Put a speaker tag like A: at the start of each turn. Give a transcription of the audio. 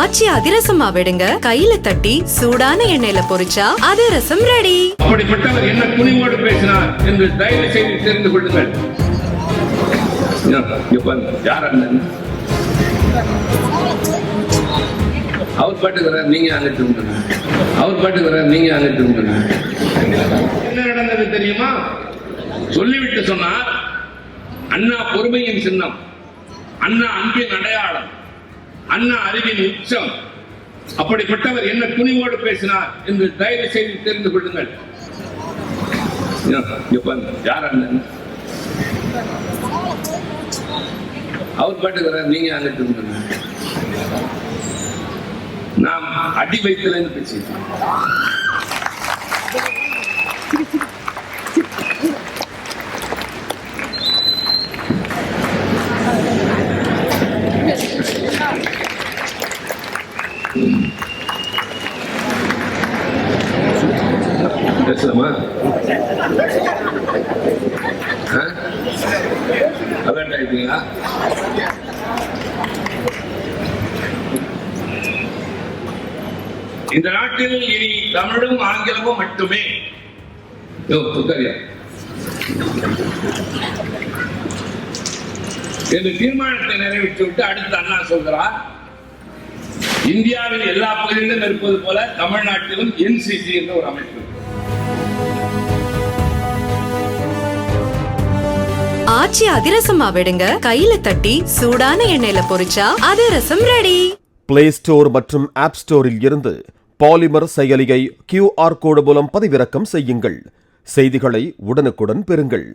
A: ஆச்சி அதிரசமா விடுங்க, கையில தட்டி சூடான எண்ணெயில பொரிச்சா அதிரசம் ரெடி.
B: அப்படிப்பட்டவர் என்ன துணிவோடு பேசினார் என்று தயவு செய்து தெரிந்து கொள்ளுங்கள். அவர் பாட்டுக்கிறார், நீங்க அங்கிட்டு உண்டுங்க. அவர் பாட்டுக்கிறார், நீங்க அங்கிட்டு உண்டுங்க. என்ன நடந்தது தெரியுமா? சொல்லிவிட்டு சொன்னார், அண்ணா பொறுமையின் சின்னம், அண்ணா அன்பின் அடையாளம், அண்ணா அறிவின் உச்சம். அப்படிப்பட்டவர் என்ன துணிவோடு பேசினார் என்று தயவு செய்து தெரிந்து கொள்ளுங்கள். யார் அண்ணன்? அவர் பாட்டுக்கிறார், நீங்க அங்கிட்டு உண்டுங்க. நாம் அடி வைக்கலன்னு பேசிட்டோம். பேசலாமா? அலர்ட் ஆயிட்டீங்களா? இந்த நாட்டில் இனி தமிழும் ஆங்கிலமும் மட்டுமே. இந்த தீர்மானத்தை நிறைவேற்றிவிட்டு அடுத்து அண்ணா சொல்கிறார், இந்தியாவில் எல்லா பகுதிகளிலும் இருப்பது போல தமிழ்நாட்டிலும் என்சிசி என்ற ஒரு அமைப்பு.
A: ஆச்சி அதிரசமா விடுங்க, கையில தட்டி சூடான எண்ணெயில பொரிச்சா அதிரசம் ரெடி.
C: பிளே ஸ்டோர் மற்றும் ஆப் ஸ்டோரில் இருந்து பாலிமர் செயலியை QR கோடு மூலம் பதிவிறக்கம் செய்யுங்கள். செய்திகளை உடனுக்குடன் பெறுங்கள்.